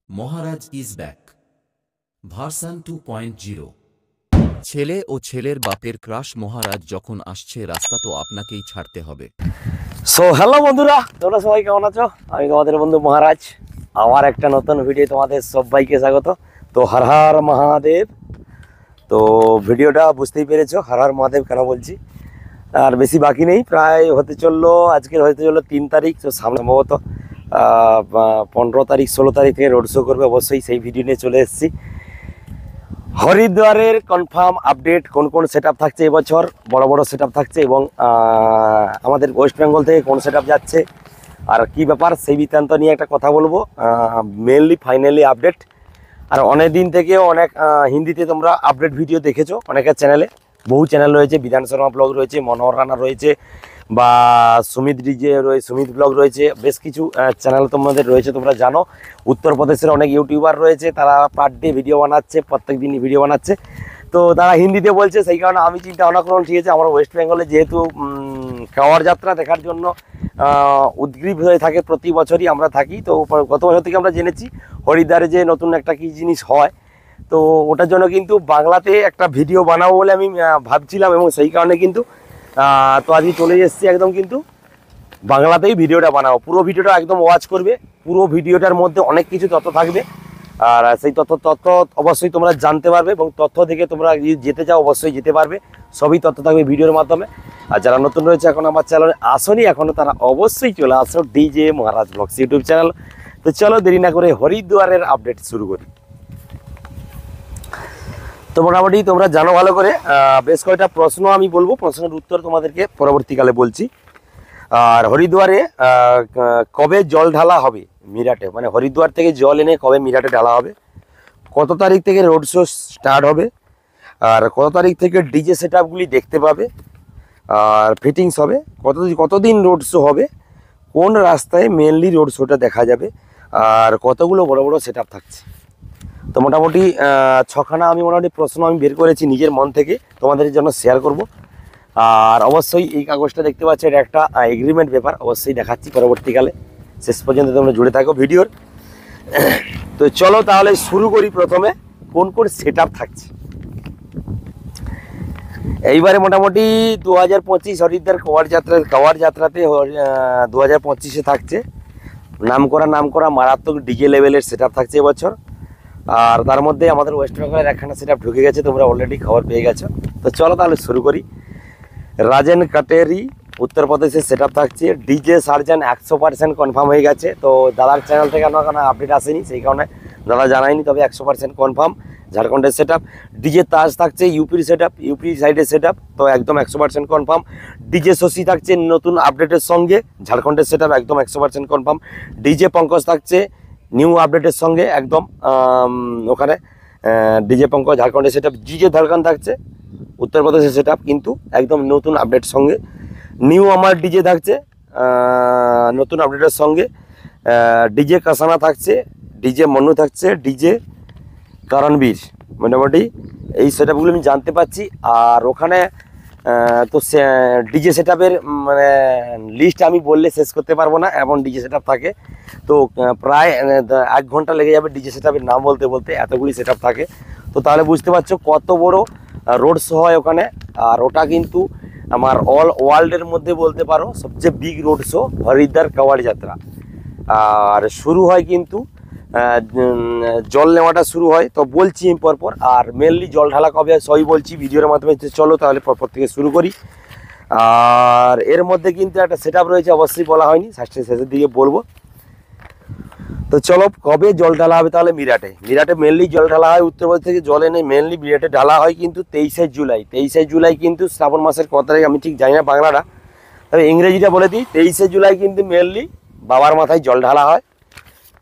Maharaj is back version 2.0। ছেলে ও ছেলের বাপের ক্রাশ মহারাজ যখন আসছে রাস্তা তো আপনাকেই ছাড়তে হবে। সো হ্যালো বন্ধুরা, তোমরা সবাই কেমন আছো? আমি তোমাদের বন্ধু মহারাজ। আমার একটা নতুন ভিডিও তোমাদের সবাইকে স্বাগত। তো হর হর মহাদেব। তো ভিডিওটা বুঝতেই পেরেছো হর হর মহাদেব কেন বলছি। আর বেশি বাকি নেই, প্রায় হতে চললো, আজকের হতে চললো 3 তারিখ। তো সামনে সম্ভবত 15 তারিখ 16 তারিখ থেকে রোড শো করবে, অবশ্যই সেই ভিডিও নিয়ে চলে এসেছি। হরিদ্বারের কনফার্ম আপডেট, কোন কোন সেটআপ থাকছে এবছর, বড় বড় সেটআপ থাকছে এবং আমাদের ওয়েস্ট বেঙ্গল থেকে কোন সেটআপ যাচ্ছে আর কি ব্যাপার সেই বৃত্তান্ত নিয়ে একটা কথা বলবো। Mainly finally update. আর অনেক দিন থেকে অনেক হিন্দিতে তোমরা আপডেট ভিডিও দেখেছো অনেকের চ্যানেলে, বহু চ্যানেল রয়েছে, বিধান শর্মা ব্লগ রয়েছে, মনোহর রানা রয়েছে, বা সুমিত ডিজে রয়েছে, সুমিত ব্লগ রয়েছে, বেশ কিছু চ্যানেল তোমাদের রয়েছে, তোমরা জানো। উত্তরপ্রদেশের অনেক ইউটিউবার রয়েছে, তারা পার ডে ভিডিও বানাচ্ছে, প্রত্যেক দিনই ভিডিও বানাচ্ছে। তো তারা হিন্দিতে বলছে, সেই কারণে আমি চিন্তা ভাবনা করলাম ঠিক আছে, আমরা ওয়েস্ট বেঙ্গলে যেহেতু কাওয়াড় যাত্রা দেখার জন্য উদ্গ্রীব হয়ে থাকে, প্রতি বছরই আমরা থাকি। তো গত বছর থেকে আমরা জেনেছি হরিদ্বারে যে নতুন একটা কী জিনিস হয়, তো ওটার জন্য কিন্তু বাংলাতে একটা ভিডিও বানাবো বলে আমি ভাবছিলাম, এবং সেই কারণে কিন্তু তো আজকে চলে এসেছি একদম কিন্তু বাংলাতেই ভিডিওটা বানাবো। পুরো ভিডিওটা একদম ওয়াচ করবে, পুরো ভিডিওটার মধ্যে অনেক কিছু তথ্য থাকবে। আর সেই তথ্য অবশ্যই তোমরা জানতে পারবে, এবং তথ্য থেকে তোমরা যেতে চাও অবশ্যই যেতে পারবে, সবই তথ্য থাকবে ভিডিওর মাধ্যমে। আর যারা নতুন রয়েছে এখন আমার চ্যানেলে আসনি এখনও, তারা অবশ্যই চলে আসো ডিজে মহারাজ ব্লগস ইউটিউব চ্যানেল। তো চলো দেরি না করে হরিদ্বারের আপডেট শুরু করি। তো মোটামুটি তোমরা জানো ভালো করে, বেশ কয়েকটা প্রশ্ন আমি বলবো, প্রশ্নের উত্তর তোমাদেরকে পরবর্তীকালে বলছি। আর হরিদ্বারে কবে জল ঢালা হবে মিরাটে, মানে হরিদ্বার থেকে জল এনে কবে মিরাটে ঢালা হবে, কত তারিখ থেকে রোড শো স্টার্ট হবে, আর কত তারিখ থেকে ডিজে সেটআপগুলি দেখতে পাবে, আর ফিটিংস হবে, কতদিন রোড শো হবে, কোন রাস্তায় মেনলি রোড শোটা দেখা যাবে, আর কতগুলো বড় বড় সেটআপ থাকছে। তো মোটামুটি 6খানা আমি মোটামুটি প্রশ্ন আমি বের করেছি নিজের মন থেকে, তোমাদের জন্য শেয়ার করব। আর অবশ্যই এই কাগজটা দেখতে পাচ্ছ, এটা একটা এগ্রিমেন্ট পেপার, অবশ্যই দেখাচ্ছি পরবর্তীকালে, শেষ পর্যন্ত তোমরা জুড়ে থাকো ভিডিওর। তো চলো তাহলে শুরু করি। প্রথমে কোন কোন সেটআপ থাকছে এইবারে। মোটামুটি 2025 হরিদ্বার কাওয়াড় যাত্রাতে 2025-এ থাকছে নাম করা মারাত্মক ডিজে লেভেলের সেটআপ থাকছে এবছর। আর তার মধ্যে আমাদের ওয়েস্ট বেঙ্গলের একখানা সেটআপ ঢুকে গেছে, তোমরা অলরেডি খবর পেয়ে গেছো। তো চলো তাহলে শুরু করি। রাজেন কাটেরি উত্তরপ্রদেশের সেটআপ থাকছে। ডিজে সার্জন 100% কনফার্ম হয়ে গেছে। তো দাদার চ্যানেল থেকে কোনো আপডেট আসেনি, সেই কারণে দাদা জানায়নি, তবে 100% কনফার্ম ঝাড়খণ্ডের সেটআপ। ডিজে তাজ থাকছে ইউপির সেটআপ, ইউপি সাইডের সেটআপ, তো একদম 100% কনফার্ম। ডিজে শশী থাকছে নতুন আপডেটের সঙ্গে, ঝাড়খণ্ডের সেটআপ একদম 100% কনফার্ম। ডিজে পঙ্কজ থাকছে নিউ আপডেটের সঙ্গে একদম, ওখানে ডিজে পঙ্কজ ঝাড়খণ্ডের সেটআপ। ডিজে ধড়কন থাকছে উত্তরপ্রদেশের সেটআপ, কিন্তু একদম নতুন আপডেট সঙ্গে। নিউ আমার ডিজে থাকছে নতুন আপডেটের সঙ্গে। ডিজে কাসানা থাকছে, ডিজে মন্নু থাকছে, ডিজে করণবীর। মোটামুটি এই সেটআপগুলো আমি জানতে পারছি। আর ওখানে তো ডিজে সেটআপের মানে লিস্ট আমি বললে শেষ করতে পারবো না, এমন ডিজে সেটআপ থাকে। তো প্রায় 1 ঘন্টা লেগে যাবে ডিজে সেটআপের নাম বলতে বলতে, এতগুলি সেটআপ থাকে। তো তাহলে বুঝতে পারছো কত বড় রোড শো হয় ওখানে। আর ওটা কিন্তু আমার অল ওয়ার্ল্ডের মধ্যে বলতে পারো সবচেয়ে বিগ রোড শো হরিদ্বার কাওয়াড় যাত্রা। আর শুরু হয় কিন্তু জল নেওয়াটা শুরু হয়, তো বলছি পরপর। আর মেনলি জল ঢালা কবে সবই বলছি ভিডিওর মাধ্যমে। চলো তাহলে পরপর থেকে শুরু করি। আর এর মধ্যে কিন্তু একটা সেটআপ রয়েছে, অবশ্যই বলা হয়নি, শেষের দিকে বলবো। তো চলো কবে জল ঢালা হবে তাহলে মিরাটে মেনলি জল ঢালা হয়। উত্তরপ্রদেশ থেকে জল এনে মেনলি মিরাটে ঢালা হয় কিন্তু 23শে জুলাই কিন্তু শ্রাবণ মাসের কত তারিখ আমি ঠিক জানি না বাংলাটা, তবে ইংরেজিটা বলে দিই। 23শে জুলাই কিন্তু মেনলি বাবার মাথায় জল ঢালা হয়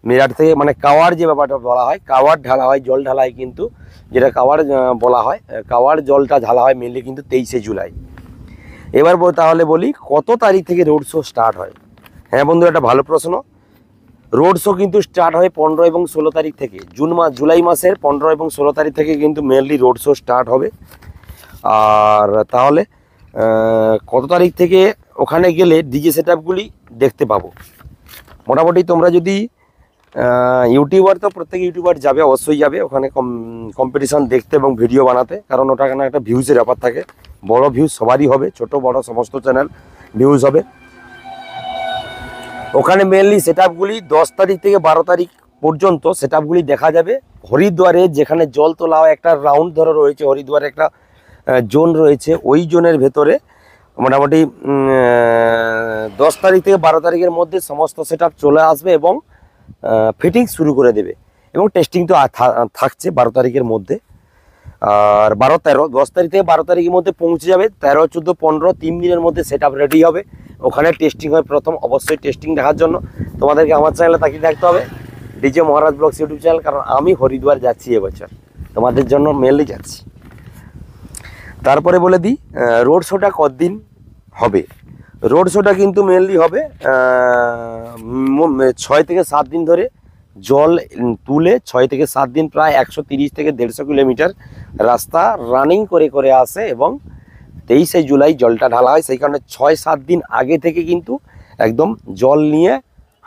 মিরাট থেকে, মানে কাওয়াড় যে ব্যাপারটা বলা হয়, কাওয়াড় ঢালা হয়, জল ঢালা হয় কিন্তু, যেটা কাওয়াড় বলা হয়, কাওয়াড় জলটা ঢালা হয় মেনলি কিন্তু 23শে জুলাই। এবার তাহলে বলি কত তারিখ থেকে রোড শো স্টার্ট হয়। হ্যাঁ বন্ধু, একটা ভালো প্রশ্ন। রোড শো কিন্তু স্টার্ট হয় 15 এবং 16 তারিখ থেকে, জুলাই মাসের 15 এবং 16 তারিখ থেকে কিন্তু মেনলি রোড শো স্টার্ট হবে। আর তাহলে কত তারিখ থেকে ওখানে গেলে ডিজে সেটআপগুলি দেখতে পাবো। মোটামুটি তোমরা যদি ইউটিউবার তো প্রত্যেক ইউটিউবার যাবে, অবশ্যই যাবে ওখানে কম্পিটিশন দেখতে এবং ভিডিও বানাতে, কারণ ওটা কেন একটা ভিউজের ব্যাপার থাকে। বড় ভিউজ সবারই হবে, ছোট বড় সমস্ত চ্যানেল ভিউজ হবে। ওখানে মেনলি সেট আপগুলি 10 তারিখ থেকে 12 তারিখ পর্যন্ত সেট আপগুলি দেখা যাবে হরিদ্বারে, যেখানে জল তোলা একটা রাউন্ড ধরে রয়েছে। হরিদ্বারে একটা জোন রয়েছে, ওই জোনের ভেতরে মোটামুটি 10 তারিখ থেকে 12 তারিখের মধ্যে সমস্ত সেট আপ চলে আসবে এবং ফিটিং শুরু করে দেবে। এবং টেস্টিং তো থাকছে 12 তারিখের মধ্যে। আর 12, 13, 10 তারিখ থেকে 12 তারিখের মধ্যে পৌঁছে যাবে। 13, 14, 15 3 দিনের মধ্যে সেট আপ রেডি হবে। ওখানে টেস্টিং হয় প্রথম। অবশ্যই টেস্টিং দেখার জন্য তোমাদেরকে আমার চ্যানেলে তাকিয়ে থাকতে হবে, ডিজে মহারাজ ব্লগস ইউটিউব চ্যানেল, কারণ আমি হরিদ্বার যাচ্ছি এবছর, তোমাদের জন্য মেনলি যাচ্ছি। তারপরে বলে দিই রোড শোটা কতদিন হবে। রোড শোটা কিন্তু মেনলি হবে 6 থেকে 7 দিন ধরে জল তুলে 6 থেকে 7 দিন, প্রায় 130 থেকে 150 কিলোমিটার রাস্তা রানিং করে করে আসে এবং 23শে জুলাই জলটা ঢালা হয়। সেই কারণে 6-7 দিন আগে থেকে কিন্তু একদম জল নিয়ে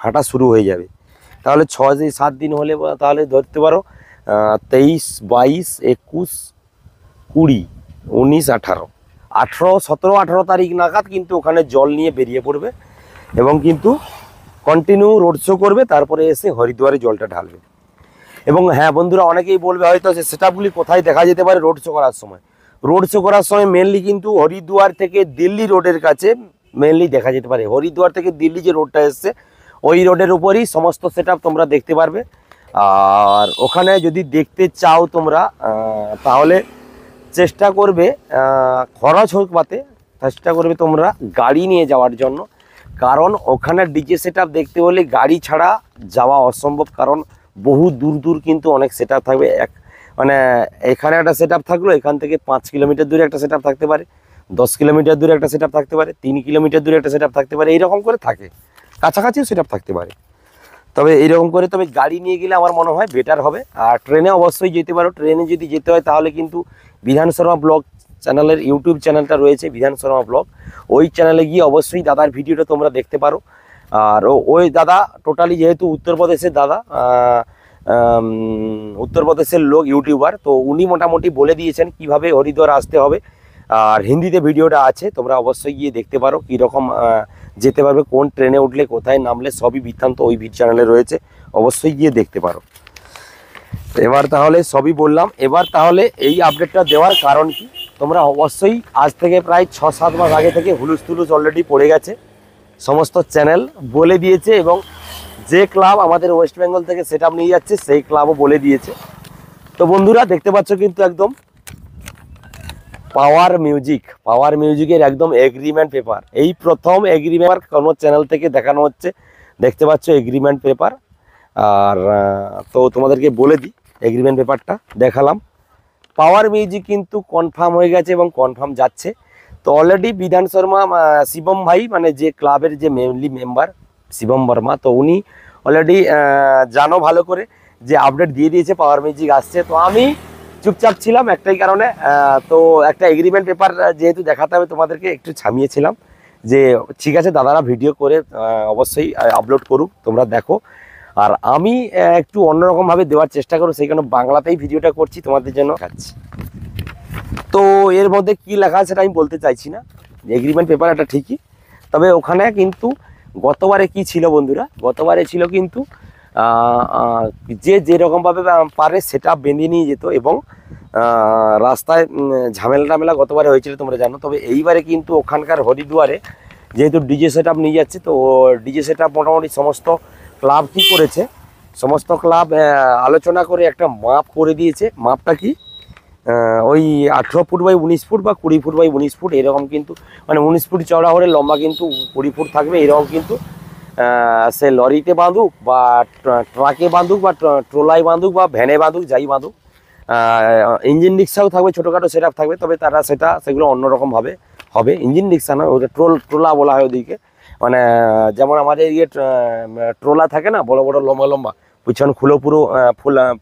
হাঁটা শুরু হয়ে যাবে। তাহলে 6-7 দিন হলে তাহলে ধরতে পারো 23, 22, 21, 20, 19, 18, 17, 18 তারিখ নাগাদ কিন্তু ওখানে জল নিয়ে বেরিয়ে পড়বে এবং কিন্তু কন্টিনিউ রোড শো করবে। তারপরে এসে হরিদ্বারে জলটা ঢালবে। এবং হ্যাঁ বন্ধুরা, অনেকেই বলবে হয়তো যে সেট আপগুলি কোথায় দেখা যেতে পারে রোড শো করার সময়। রোড শো করার সময় মেনলি কিন্তু হরিদ্বার থেকে দিল্লি রোডের কাছে মেনলি দেখা যেতে পারে। হরিদ্বার থেকে দিল্লি যে রোডটা এসছে ওই রোডের উপরই সমস্ত সেট আপ তোমরা দেখতে পারবে। আর ওখানে যদি দেখতে চাও তোমরা তাহলে চেষ্টা করবে খরচ হোক বাতে, চেষ্টা করবে তোমরা গাড়ি নিয়ে যাওয়ার জন্য, কারণ ওখানে ডিজে সেট আপ দেখতে হলে গাড়ি ছাড়া যাওয়া অসম্ভব। কারণ বহু দূর দূর কিন্তু অনেক সেট আপ থাকবে। মানে এখানে একটা সেট আপ থাকলো, এখান থেকে 5 কিলোমিটার দূরে একটা সেট আপ থাকতে পারে, 10 কিলোমিটার দূরে একটা সেট আপ থাকতে পারে, 3 কিলোমিটার দূরে একটা সেট আপ থাকতে পারে, এইরকম করে থাকে। কাছাকাছিও সেট আপ থাকতে পারে। তবে এইরকম করে তবে গাড়ি নিয়ে গেলে আমার মনে হয় বেটার হবে। আর ট্রেনে অবশ্যই যেতে পারো। ট্রেনে যদি যেতে হয় তাহলে কিন্তু বিধান শর্মা ব্লগ চ্যানেলের ইউটিউব চ্যানেলটা রয়েছে, বিধান শর্মা ব্লগ, ওই চ্যানেলে গিয়ে অবশ্যই দাদার ভিডিওটা তোমরা দেখতে পারো। আর ওই দাদা টোটালি যেহেতু উত্তরপ্রদেশের দাদা, উত্তরপ্রদেশের লোক ইউটিউবার, তো উনি মোটামুটি বলে দিয়েছেন কিভাবে হরিদ্বার আসতে হবে। আর হিন্দিতে ভিডিওটা আছে, তোমরা অবশ্যই গিয়ে দেখতে পারো কীরকম যেতে পারবে, কোন ট্রেনে উঠলে কোথায় নামলে সবই বৃত্তান্ত ওই চ্যানেলে রয়েছে, অবশ্যই গিয়ে দেখতে পারো। এবার তাহলে সবই বললাম। এবার তাহলে এই আপডেটটা দেওয়ার কারণ কি, তোমরা অবশ্যই আজ থেকে প্রায় 6-7 মাস আগে থেকে হুলুস তুলুস অলরেডি পড়ে গেছে, সমস্ত চ্যানেল বলে দিয়েছে এবং যে ক্লাব আমাদের ওয়েস্ট বেঙ্গল থেকে সেট আপ নিয়ে যাচ্ছে সেই ক্লাবও বলে দিয়েছে। তো বন্ধুরা দেখতে পাচ্ছ কিন্তু একদম পাওয়ার মিউজিকের একদম এগ্রিমেন্ট পেপার, এই প্রথম এগ্রিমেন্ট কোনো চ্যানেল থেকে দেখানো হচ্ছে। দেখতে পাচ্ছ এগ্রিমেন্ট পেপার। আর তো তোমাদেরকে বলে দিই, এগ্রিমেন্ট পেপারটা দেখালাম। পাওয়ার মিউজিক কিন্তু কনফার্ম হয়ে গেছে এবং কনফার্ম যাচ্ছে। তো অলরেডি বিধান শর্মা শিবম ভাই, মানে যে ক্লাবের যে মেনলি মেম্বার শিবম বর্মা, তো উনি অলরেডি জানো ভালো করে যে আপডেট দিয়ে দিয়েছে পাওয়ার মিউজিক আসছে। তো আমি চুপচাপ ছিলাম একটাই কারণে, তো একটা এগ্রিমেন্ট পেপার যেহেতু দেখাতে হবে তোমাদেরকে, একটু ছামিয়েছিলাম যে ঠিক আছে দাদারা ভিডিও করে অবশ্যই আপলোড করুক, তোমরা দেখো। আর আমি একটু অন্যরকমভাবে দেওয়ার চেষ্টা করব, সেই কারণে বাংলাতেই ভিডিওটা করছি তোমাদের জন্য দেখাচ্ছি। তো এর মধ্যে কি লেখা আছে সেটা আমি বলতে চাইছি না, এগ্রিমেন্ট পেপার এটা ঠিকই। তবে ওখানে কিন্তু গতবারে কি ছিল বন্ধুরা, গতবারে ছিল কিন্তু যে যেরকমভাবে পারে সেটা বেঁধে নিয়ে যেত এবং রাস্তায় ঝামেলা গতবারে হয়েছিল তোমরা জানো। তবে এইবারে কিন্তু ওখানকার হরিদ্বারে যেহেতু ডিজে সেট আপ নিয়ে যাচ্ছে, তো ডিজে সেট আপ মোটামুটি সমস্ত ক্লাব কী করেছে, সমস্ত ক্লাব আলোচনা করে একটা মাপ করে দিয়েছে। মাপটা কি ওই 18 ফুট বাই 19 ফুট বা 20 ফুট বাই 19 ফুট এরকম, কিন্তু মানে 19 ফুট চওড়া হলে লম্বা কিন্তু 20 ফুট থাকবে এরকম। কিন্তু সে লরিতে বাঁধুক বা ট্রাকে বাঁধুক বা ট্রলায় বাঁধুক বা ভ্যানে বাঁধুক, যাই বাঁধুক, ইঞ্জিন রিক্সাও থাকবে, ছোটোখাটো সেট আপ থাকবে। তবে তারা সেগুলো অন্যরকমভাবে হবে। ইঞ্জিন রিক্সা না, ওটা ট্রোলা বলা হয় ওদিকে। মানে যেমন আমাদের ইয়ে ট্রোলা থাকে না, বড় বড় লম্বা লম্বা, পিছন খুলো পুরো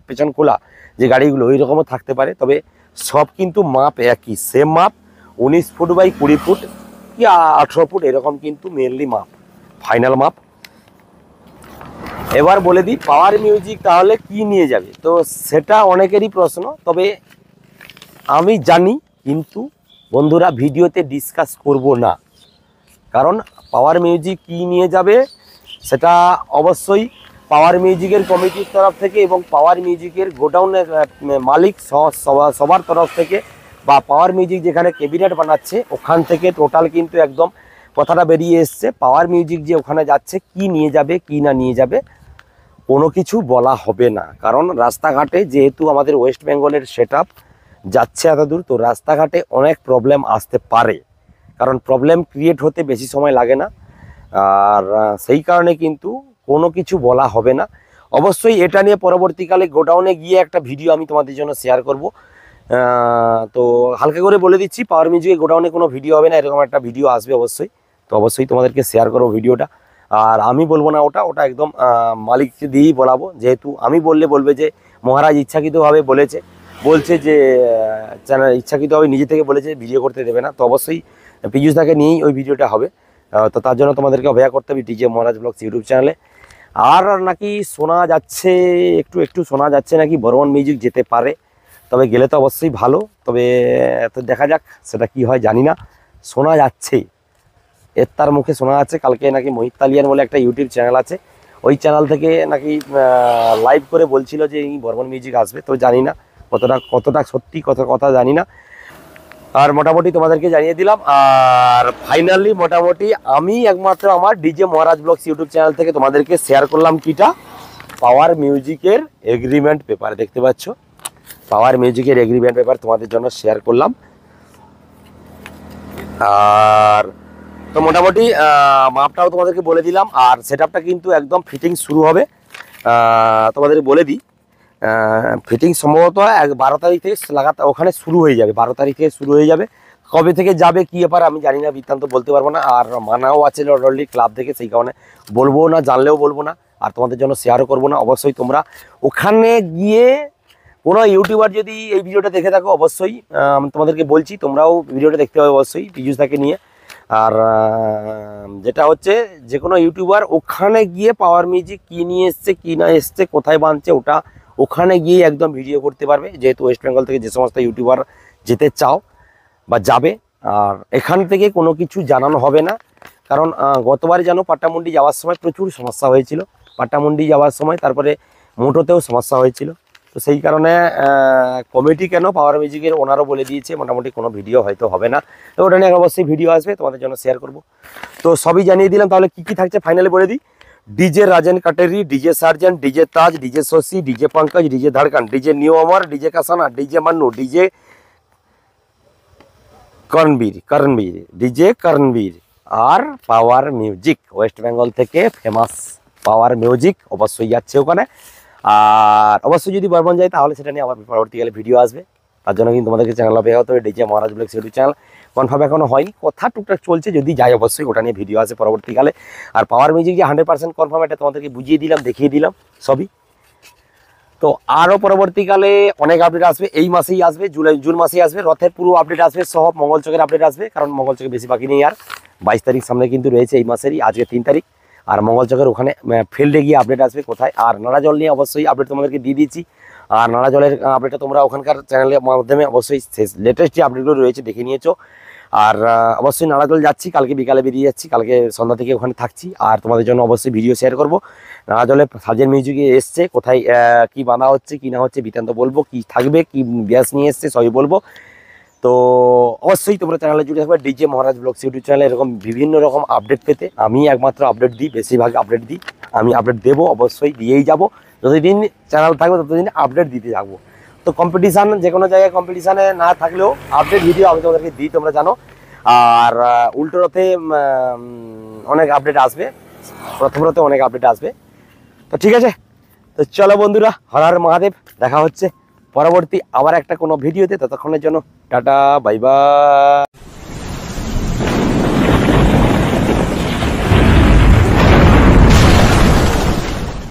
পেছন খোলা যে গাড়িগুলো, ওই রকমও থাকতে পারে। তবে সব কিন্তু মাপ একই, সেম মাপ 19 ফুট বাই 20 ফুট কি 18 ফুট এরকম কিন্তু মেনলি মাপ, ফাইনাল মাপ। এবার বলে দিই পাওয়ার মিউজিক তাহলে কি নিয়ে যাবে, তো সেটা অনেকেরই প্রশ্ন। তবে আমি জানি, কিন্তু বন্ধুরা ভিডিওতে ডিসকাস করব না, কারণ পাওয়ার মিউজিক কি নিয়ে যাবে সেটা অবশ্যই পাওয়ার মিউজিকের কমিটির তরফ থেকে এবং পাওয়ার মিউজিকের গোডাউনের মালিক সবার তরফ থেকে, বা পাওয়ার মিউজিক যেখানে ক্যাবিনেট বানাচ্ছে ওখান থেকে টোটাল কিন্তু একদম কথাটা বেরিয়ে এসছে। পাওয়ার মিউজিক যে ওখানে যাচ্ছে কি নিয়ে যাবে কি না নিয়ে যাবে কোনো কিছু বলা হবে না, কারণ রাস্তাঘাটে যেহেতু আমাদের ওয়েস্ট বেঙ্গলের সেটআপ যাচ্ছে এত দূর, তো রাস্তাঘাটে অনেক প্রবলেম আসতে পারে, কারণ প্রবলেম ক্রিয়েট হতে বেশি সময় লাগে না। আর সেই কারণে কিন্তু কোনো কিছু বলা হবে না। অবশ্যই এটা নিয়ে পরবর্তীকালে গোডাউনে গিয়ে একটা ভিডিও আমি তোমাদের জন্য শেয়ার করব। তো হালকা করে বলে দিচ্ছি, পাওয়ার মিউজিকে গোডাউনে কোনো ভিডিও হবে না, এরকম একটা ভিডিও আসবে অবশ্যই। তো অবশ্যই তোমাদেরকে শেয়ার করবো ভিডিওটা। আর আমি বলবো না, ওটা একদম মালিককে দিয়েই বলাবো, যেহেতু আমি বললে বলবে যে মহারাজ ইচ্ছাকৃতভাবে বলছে যে চ্যানেল ইচ্ছাকৃতভাবে নিজে থেকে বলেছে, ভিডিও করতে দেবে না। তো অবশ্যই পীযুষদাকে নিয়েই ওই ভিডিওটা হবে। তো তার জন্য তোমাদেরকে অপেক্ষা করতে হবে ডিজে মহারাজ ব্লগস ইউটিউব চ্যানেলে। আর নাকি শোনা যাচ্ছে, একটু শোনা যাচ্ছে নাকি বর্মন মিউজিক যেতে পারে, তবে গেলে তো অবশ্যই ভালো। তবে তো দেখা যাক সেটা কি হয় জানি না, শোনা যাচ্ছে, তার মুখে শোনা যাচ্ছে। কালকে নাকি মোহিত তালিয়ান বলে একটা ইউটিউব চ্যানেল আছে, ওই চ্যানেল থেকে নাকি লাইভ করে বলছিল যে এই বর্মন মিউজিক আসবে। তো জানি না কতটা সত্যি কথা জানি না। আর মোটামুটি তোমাদেরকে জানিয়ে দিলাম। আর ফাইনালি মোটামুটি আমি একমাত্র আমার ডিজে মহারাজ ব্লগস ইউটিউব চ্যানেল থেকে তোমাদেরকে শেয়ার করলাম কিটা, পাওয়ার মিউজিকের এগ্রিমেন্ট পেপার। দেখতে পাচ্ছ পাওয়ার মিউজিকের এগ্রিমেন্ট পেপার তোমাদের জন্য শেয়ার করলাম। আর তো মোটামুটি মাপটাও তোমাদেরকে বলে দিলাম। আর সেটআপটা কিন্তু একদম ফিটিং শুরু হবে, তোমাদের বলে দিই। ফিটিং সম্ভবত 12 তারিখ থেকে লাগাতার ওখানে শুরু হয়ে যাবে, 12 তারিখ থেকে শুরু হয়ে যাবে। কবে থেকে যাবে কী ব্যাপার আমি জানি না, বৃত্তান্ত বলতে পারবো না। আর মানাও আছে অলরেডি ক্লাব থেকে, সেই কারণে বলবো না, জানলেও বলবো না, আর তোমাদের জন্য শেয়ারও করবো না। অবশ্যই তোমরা ওখানে গিয়ে কোনো ইউটিউবার যদি এই ভিডিওটা দেখে থাকো, অবশ্যই তোমাদেরকে বলছি তোমরাও ভিডিওটা দেখতে হবে অবশ্যই পীযুষদাকে নিয়ে। আর যেটা হচ্ছে যে কোনো ইউটিউবার ওখানে গিয়ে পাওয়ার মিউজিক কী নিয়ে এসছে কী না এসছে কোথায় বানছে ওটা ওখানে গিয়ে একদম ভিডিও করতে পারবে, যেহেতু ওয়েস্ট বেঙ্গল থেকে যে সমস্ত ইউটিউবার যেতে চাও বা যাবে। আর এখান থেকে কোনো কিছু জানানো হবে না, কারণ গতবারে যেন পাট্টামুন্ডি যাওয়ার সময় প্রচুর সমস্যা হয়েছিল, পাট্টামুন্ডি যাওয়ার সময়, তারপরে মোটোতেও সমস্যা হয়েছিল। তো সেই কারণে কমিটি কেন পাওয়ার মিউজিকের ওনারও বলে দিয়েছে মোটামুটি কোনো ভিডিও হয়তো হবে না। তো ওটা নিয়ে অবশ্যই ভিডিও আসবে, তোমাদের জন্য শেয়ার করব। তো সবই জানিয়ে দিলাম। তাহলে কী কী থাকছে ফাইনালি বলে দিই। DJ Rajan Kateri, DJ Sarjan, DJ Taj, DJ Sosi, DJ Pankaj, DJ Dhadkan, DJ new Amar, DJ Kasana, DJ Mannu, DJ Karanbir, DJ Karanbir और पावर मिউজিক ওয়েস্ট বেঙ্গল থেকে ফেমাস পাওয়ার মিউজিক অবশ্যই যাচ্ছে ওখানে। আর অবশ্যই যদি বর্মন যায় তাহলে সেটা নিয়ে আবার পরবর্তীকালে ভিডিও আসবে, তার জন্য কিন্তু তোমাদেরকে চ্যানেল অপেক্ষা হতে হবে। ডিজে মহারাজ ব্লগস ইউটিউব চ্যানেল কনফার্ম এখনো হয়নি, কথা টুকটাক চলছে, যদি যাই অবশ্যই ওটা নিয়ে ভিডিও আসে পরবর্তীকালে। আর পাওয়ার মিউজিক যে 100% কনফার্ম এটা তোমাদেরকে বুঝিয়ে দিলাম, দেখিয়ে দিলাম সবই। তো আরও পরবর্তীকালে অনেক আপডেট আসবে, এই মাসেই আসবে, জুন মাসেই আসবে, রথের পুরো আপডেট আসবে, সব মঙ্গলচকের আপডেট আসবে, কারণ মঙ্গলচকে বেশি বাকি নেই। আর 22 তারিখ সামনে কিন্তু রয়েছে এই মাসেরই, আজকে 3 তারিখ। আর মঙ্গলচকের ওখানে ফিল্ডে গিয়ে আপডেট আসবে কোথায়। আর নালা জল নিয়ে অবশ্যই আপডেট তোমাদেরকে দিয়ে দিচ্ছি। আর নালা জলের আপডেটটা তোমরা ওখানকার চ্যানেলের মাধ্যমে অবশ্যই লেটেস্ট যে আপডেটগুলো রয়েছে দেখে নিয়েছো। আর অবশ্যই নালা জল যাচ্ছি, কালকে বিকালে বেরিয়ে যাচ্ছি, কালকে সন্ধ্যা থেকে ওখানে থাকছি। আর তোমাদের জন্য অবশ্যই ভিডিও শেয়ার করবো। নালা জলে সার্জেন মিউজিকে এসছে, কোথায় কি বাঁধা হচ্ছে কি না হচ্ছে বৃত্তান্ত বলবো, কি থাকবে কি ব্যাস নিয়ে এসছে সবই বলবো। তো অবশ্যই তোমরা চ্যানেলে জুড়ে থাকবে ডিজে মহারাজ ব্লগস ইউটিউব চ্যানেলে। এরকম বিভিন্ন রকম আপডেট পেতে আমি একমাত্র আপডেট দিই, বেশিরভাগ আপডেট দিই, আমি আপডেট দেবো, অবশ্যই দিয়েই যাবো। যতদিন চ্যানেল থাকবে ততদিন আপডেট দিতে থাকবো। তো কম্পিটিশান যে কোনো জায়গায় কম্পিটিশানে না থাকলেও আপডেট ভিডিও আমি তোমাদেরকে দিই, তোমরা জানো। আর উল্টো রথে অনেক আপডেট আসবে, প্রথম রথে অনেক আপডেট আসবে। তো ঠিক আছে, তো চলো বন্ধুরা, হর হর মহাদেব, দেখা হচ্ছে পরবর্তী আবার একটা কোনো ভিডিওতে। ততক্ষণের জন্য টাটা, বাই বাই।